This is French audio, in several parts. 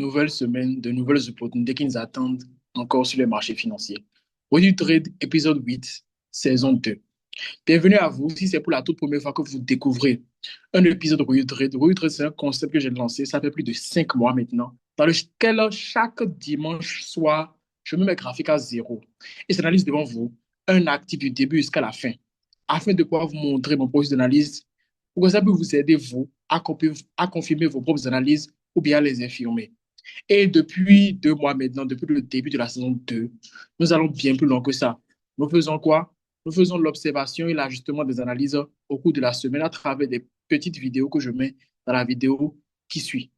Nouvelle semaine, de nouvelles opportunités qui nous attendent encore sur les marchés financiers. Redu Trade, épisode 8, saison 2. Bienvenue à vous si c'est pour la toute première fois que vous découvrez un épisode de Redu Trade. Redu Trade, c'est un concept que j'ai lancé, ça fait plus de 5 mois maintenant, dans lequel chaque dimanche soir, je mets mes graphiques à zéro et j'analyse devant vous un actif du début jusqu'à la fin, afin de pouvoir vous montrer mon processus d'analyse pour que ça puisse vous aider, vous, à confirmer vos propres analyses ou bien à les infirmer. Et depuis 2 mois maintenant, depuis le début de la saison 2, nous allons bien plus loin que ça. Nous faisons quoi? Nous faisons l'observation et l'ajustement des analyses au cours de la semaine à travers des petites vidéos que je mets dans la vidéo qui suit.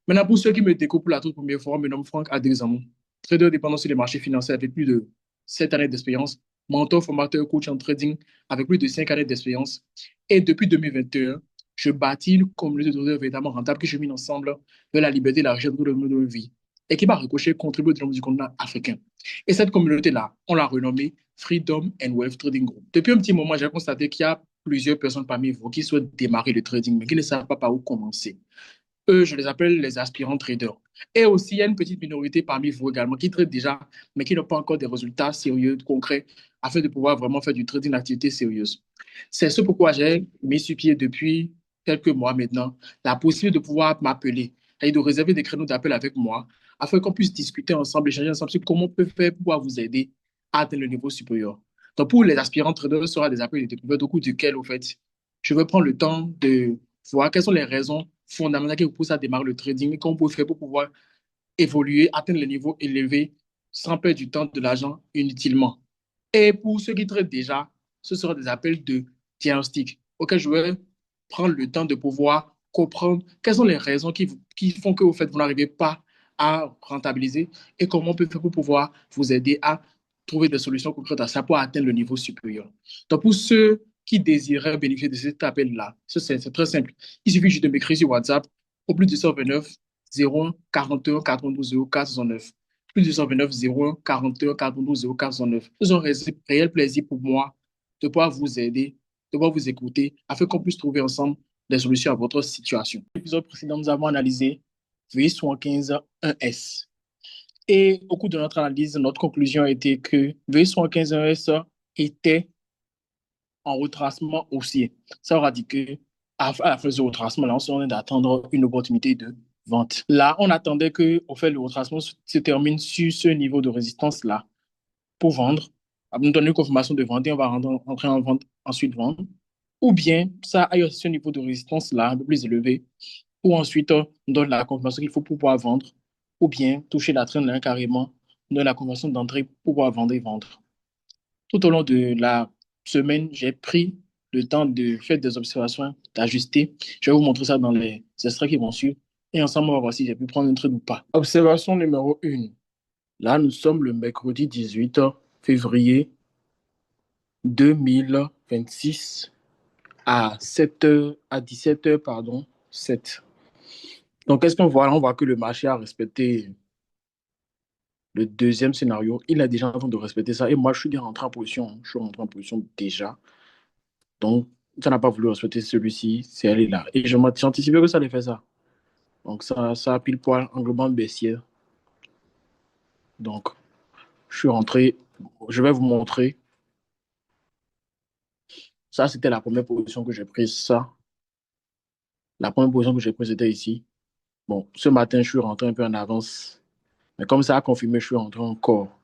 Maintenant, pour ceux qui me découvrent pour la toute première fois, je me nomme Franck Adrexamon, trader dépendant sur les marchés financiers avec plus de 7 années d'expérience, mentor, formateur, coach en trading avec plus de 5 années d'expérience. Et depuis 2021, je bâtis une communauté de traders véritablement rentable que je mets ensemble vers la liberté et la richesse de notre vie et qui va ricocher contribuer au développement du continent africain. Et cette communauté-là, on l'a renommée Freedom and Wealth Trading Group. Depuis un petit moment, j'ai constaté qu'il y a plusieurs personnes parmi vous qui souhaitent démarrer le trading, mais qui ne savent pas par où commencer. Eux, je les appelle les aspirants traders. Et aussi, il y a une petite minorité parmi vous également qui traitent déjà, mais qui n'ont pas encore des résultats sérieux, concrets, afin de pouvoir vraiment faire du trading d'activité sérieuse. C'est ce pourquoi j'ai mis sur pied depuis quelques mois maintenant la possibilité de pouvoir m'appeler et de réserver des créneaux d'appel avec moi afin qu'on puisse discuter ensemble, échanger ensemble sur comment on peut faire pour pouvoir vous aider à atteindre le niveau supérieur. Donc, pour les aspirants traders, ce sera des appels de découverte au cours duquel, au fait, je vais prendre le temps de voir quelles sont les raisons fondamentales qui vous poussent à démarrer le trading et comment on peut faire pour pouvoir évoluer, atteindre les niveaux élevés sans perdre du temps, de l'argent inutilement. Et pour ceux qui traitent déjà, ce seront des appels de diagnostic auxquels je vais prendre le temps de pouvoir comprendre quelles sont les raisons qui font que vous n'arrivez pas à rentabiliser et comment on peut faire pour pouvoir vous aider à trouver des solutions concrètes à ça pour atteindre le niveau supérieur. Donc, pour ceux qui désiraient bénéficier de cet appel-là, c'est très simple. Il suffit juste de m'écrire sur WhatsApp au plus de 229 01 41 92 04 69. Plus de 229 01 41 92 04 69. C'est un réel plaisir pour moi de pouvoir vous aider, de pouvoir vous écouter, afin qu'on puisse trouver ensemble des solutions à votre situation. Dans l'épisode précédent, nous avons analysé V75 1S. Et au cours de notre analyse, notre conclusion a été que V75 1S était en retracement haussier. Ça aura dit que à la fin de ce retracement, là, on se d'attendre une opportunité de vente. Là, on attendait que, au fait, le retracement se termine sur ce niveau de résistance-là pour vendre, nous donner une confirmation de vente et on va entrer en vente, ensuite vendre. Ou bien, ça aille à ce niveau de résistance-là, un peu plus élevé, ou ensuite, on donne la confirmation qu'il faut pour pouvoir vendre, ou bien toucher la traîne là, carrément, on donne la confirmation d'entrée pour pouvoir vendre et vendre. Tout au long de la semaine, j'ai pris le temps de faire des observations, d'ajuster. Je vais vous montrer ça dans les extraits qui vont suivre. Et ensemble, on va voir si j'ai pu prendre un truc ou pas. Observation numéro 1. Là, nous sommes le mercredi 18 février 2026 à 7h, à 17h, pardon, 7. Donc, qu'est-ce qu'on voit là? On voit que le marché a respecté le deuxième scénario. Il est déjà en train de respecter ça. Et moi, je suis déjà rentré en position. Je suis rentré en position déjà. Donc, ça n'a pas voulu respecter celui-ci, c'est allé là. Et j'anticipais que ça allait faire ça. Donc, ça a pile poil englobant baissière. Donc, je suis rentré. Je vais vous montrer. Ça, c'était la première position que j'ai prise. Ça, la première position que j'ai prise, c'était ici. Bon, ce matin, je suis rentré un peu en avance. Mais comme ça a confirmé, je suis rentré encore.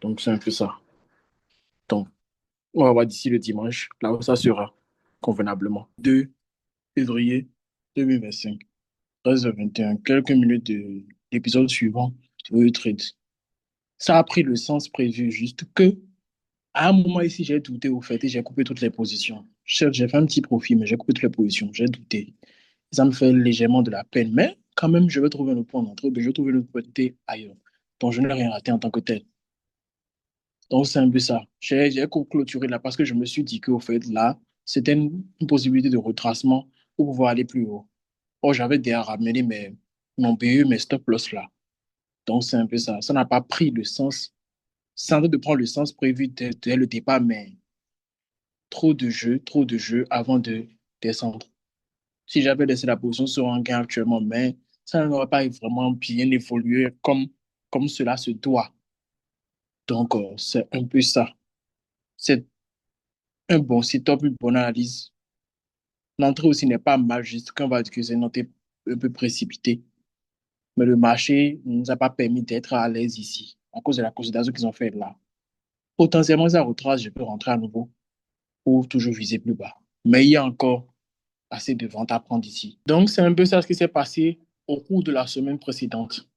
Donc, c'est un peu ça. Donc, on va voir d'ici le dimanche, là où ça sera convenablement. 2 février 2025. 13h21, quelques minutes de l'épisode suivant sur le trade. Ça a pris le sens prévu, juste que à un moment ici, j'ai douté au fait et j'ai coupé toutes les positions. Certes, j'ai fait un petit profit, mais j'ai coupé toutes les positions. J'ai douté. Ça me fait légèrement de la peine, mais quand même, je vais trouver un point d'entrée, je vais trouver une opportunité ailleurs. Donc, je n'ai rien raté en tant que tel. Donc, c'est un peu ça. J'ai clôturé là parce que je me suis dit qu'au fait, là, c'était une possibilité de retracement pour pouvoir aller plus haut. Or, j'avais déjà ramené mon BE, mes stop loss là. Donc, c'est un peu ça. Ça n'a pas pris le sens, sans doute de prendre le sens prévu dès le départ, mais trop de jeux avant de descendre. Si j'avais laissé la position sur un gain actuellement, mais Ça n'aurait pas vraiment bien évolué comme cela se doit. Donc, c'est un peu ça. C'est un bon setup, une bonne analyse. L'entrée aussi n'est pas mal, juste qu'on va dire que c'est une entrée un peu précipitée. Mais le marché ne nous a pas permis d'être à l'aise ici, à cause de la considération qu'ils ont faite là. Potentiellement, ça retrace, je peux rentrer à nouveau pour toujours viser plus bas. Mais il y a encore assez de ventes à prendre ici. Donc, c'est un peu ça ce qui s'est passé au cours de la semaine précédente.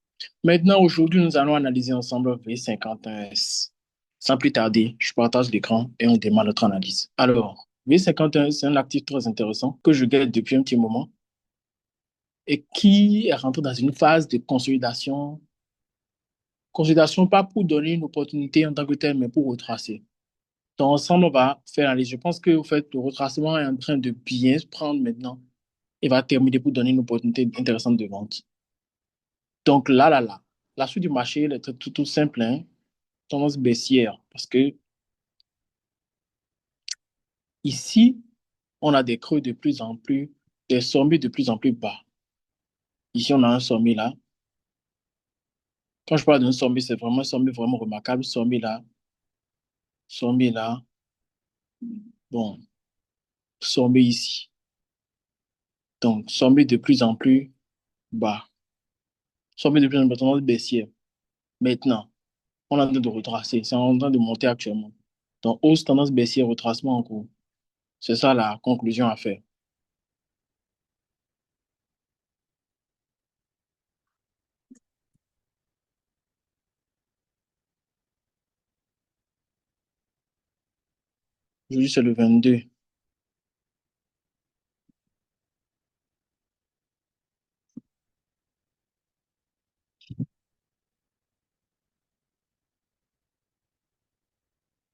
Maintenant, aujourd'hui, nous allons analyser ensemble V51S. Sans plus tarder, je partage l'écran et on démarre notre analyse. Alors, V51S, c'est un actif très intéressant que je garde depuis un petit moment et qui est rentré dans une phase de consolidation. Consolidation pas pour donner une opportunité en tant que telle, mais pour retracer. Donc, ensemble, on va faire l'analyse. Je pense que au fait, le retracement est en train de bien se prendre maintenant et va terminer pour donner une opportunité intéressante de vente. Donc là. La suite du marché, elle est tout simple, hein, tendance baissière. Parce que ici, on a des creux de plus en plus, des sommets de plus en plus bas. Ici, on a un sommet là. Quand je parle d'un sommet, c'est vraiment un sommet vraiment remarquable. Sommet là, bon, sommet ici. Donc, sommet de plus en plus bas. Sommet de plus en plus tendance baissière. Maintenant, on est en train de retracer. C'est en train de monter actuellement. Donc, hausse, tendance baissière, retracement en cours. C'est ça la conclusion à faire. Aujourd'hui, c'est le 22.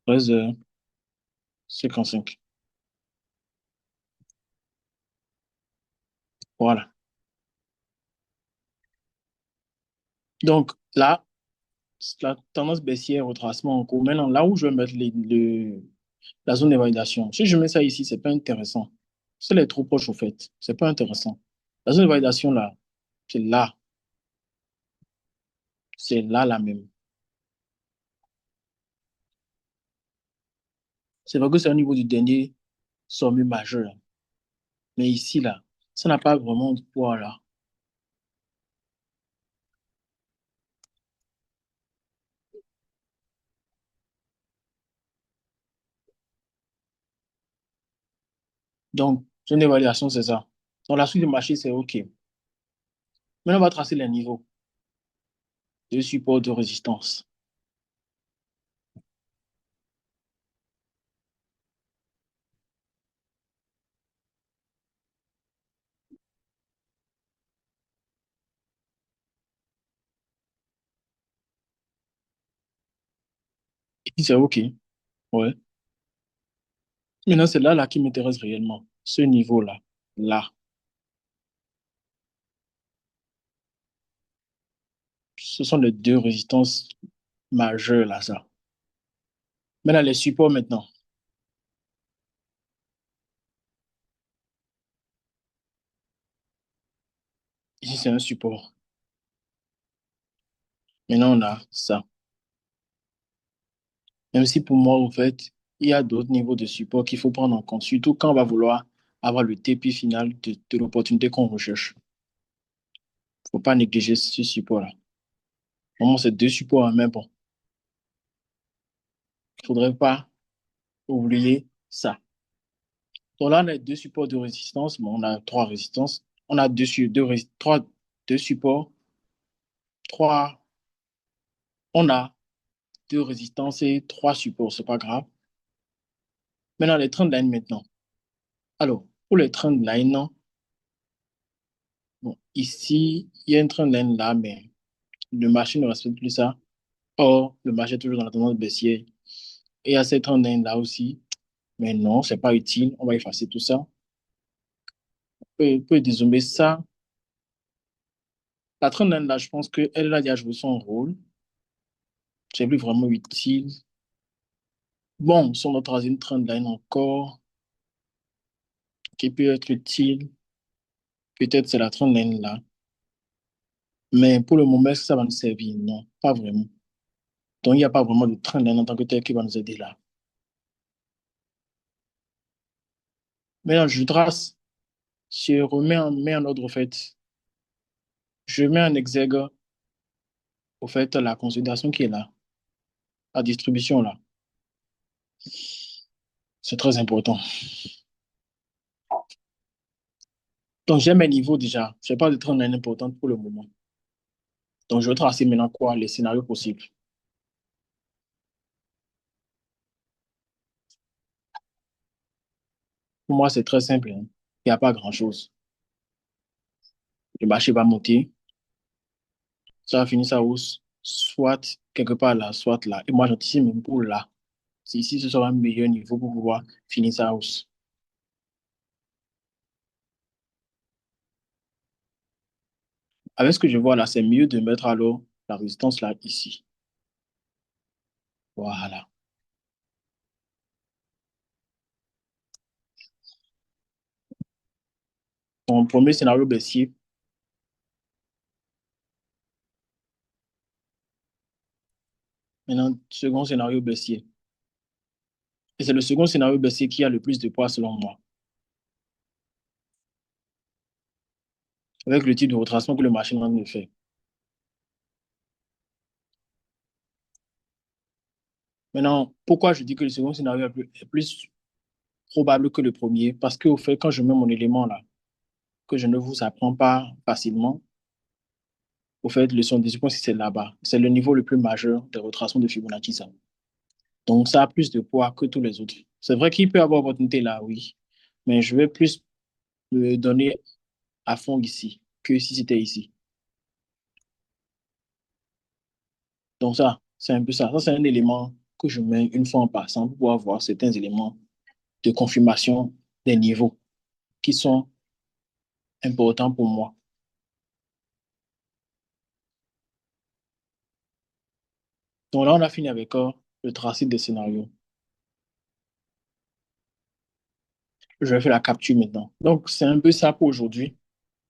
13h55. Voilà. Donc là, la tendance baissière, retracement en cours. Maintenant, là où je vais mettre la zone de validation, si je mets ça ici, c'est pas intéressant. C'est les trop proches, au fait. C'est pas intéressant. La zone de validation, là, c'est là. C'est là, là même. C'est vrai que c'est au niveau du dernier sommet majeur. Mais ici, là, ça n'a pas vraiment de poids, là. Donc, zone d'évaluation, c'est ça. Donc, la suite du marché, c'est OK. Maintenant, on va tracer les niveaux de support de résistance. Ici, c'est OK. Ouais. Maintenant, c'est là, là qui m'intéresse réellement. Ce niveau-là. Là. Ce sont les deux résistances majeures, là, ça. Maintenant, les supports, maintenant. Ici, c'est un support. Maintenant, on a ça. Même si pour moi, en fait, il y a d'autres niveaux de support qu'il faut prendre en compte, surtout quand on va vouloir avoir le TP final de l'opportunité qu'on recherche. Il ne faut pas négliger ce support-là. Vraiment, c'est deux supports, hein, mais bon, il ne faudrait pas oublier ça. Donc là, on a deux supports de résistance. Bon, on a trois résistances. On a deux supports, trois. On a deux résistances et trois supports. C'est pas grave. Maintenant, les trend lines maintenant. Alors, pour les trend lines, non, bon, ici, il y a une trend line là, mais le marché ne respecte plus ça. Or, le marché est toujours dans la tendance baissière. Et il y a cette trend line là aussi. Mais non, c'est pas utile. On va effacer tout ça. On peut dézoomer ça. La trend line là, je pense qu'elle a déjà joué son rôle. C'est plus vraiment utile. Bon, sur notre troisième trendline encore, qui peut être utile, peut-être c'est la trendline là. Mais pour le moment, est-ce que ça va nous servir? Non, pas vraiment. Donc, il n'y a pas vraiment de trend en tant que tel qui va nous aider là. Maintenant, je trace, mets en ordre, au fait. Je mets en exergue, au fait, la consolidation qui est là, la distribution là. C'est très important. Donc, j'ai mes niveaux déjà. Je n'ai pas de trend important pour le moment. Donc, je vais tracer maintenant quoi? Les scénarios possibles. Pour moi, c'est très simple, hein. Il n'y a pas grand-chose. Le marché va monter, ça va finir sa hausse, soit quelque part là, soit là. Et moi, j'anticipe même pour là. C'est ici, ce sera un meilleur niveau pour pouvoir finir sa hausse. Avec ce que je vois là, c'est mieux de mettre alors la résistance là, ici. Voilà. Mon premier scénario baissier. Maintenant, second scénario baissier. Et c'est le second scénario baissier qui a le plus de poids selon moi. Avec le type de retracement que le marché me fait. Maintenant, pourquoi je dis que le second scénario est plus probable que le premier? Parce qu'au fait, quand je mets mon élément là, que je ne vous apprends pas facilement, au fait, le 78 points, c'est là-bas. C'est le niveau le plus majeur des retracements de Fibonacci, ça. Donc, ça a plus de poids que tous les autres. C'est vrai qu'il peut y avoir opportunité là, oui. Mais je vais plus me donner à fond ici que si c'était ici. Donc, ça, c'est un peu ça. Ça, c'est un élément que je mets une fois en passant pour pouvoir voir certains éléments de confirmation des niveaux qui sont importants pour moi. Donc là, on a fini avec le tracé des scénarios. Je vais faire la capture maintenant. Donc, c'est un peu ça pour aujourd'hui.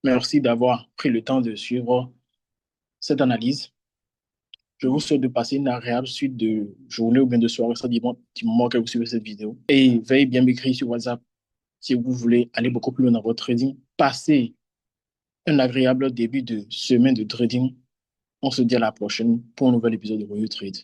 Merci d'avoir pris le temps de suivre cette analyse. Je vous souhaite de passer une agréable suite de journée ou bien de soirée, ça dépend du moment que vous suivez cette vidéo. Et veuillez bien m'écrire sur WhatsApp si vous voulez aller beaucoup plus loin dans votre trading. Passez un agréable début de semaine de trading. On se dit à la prochaine pour un nouvel épisode de Royal Trade.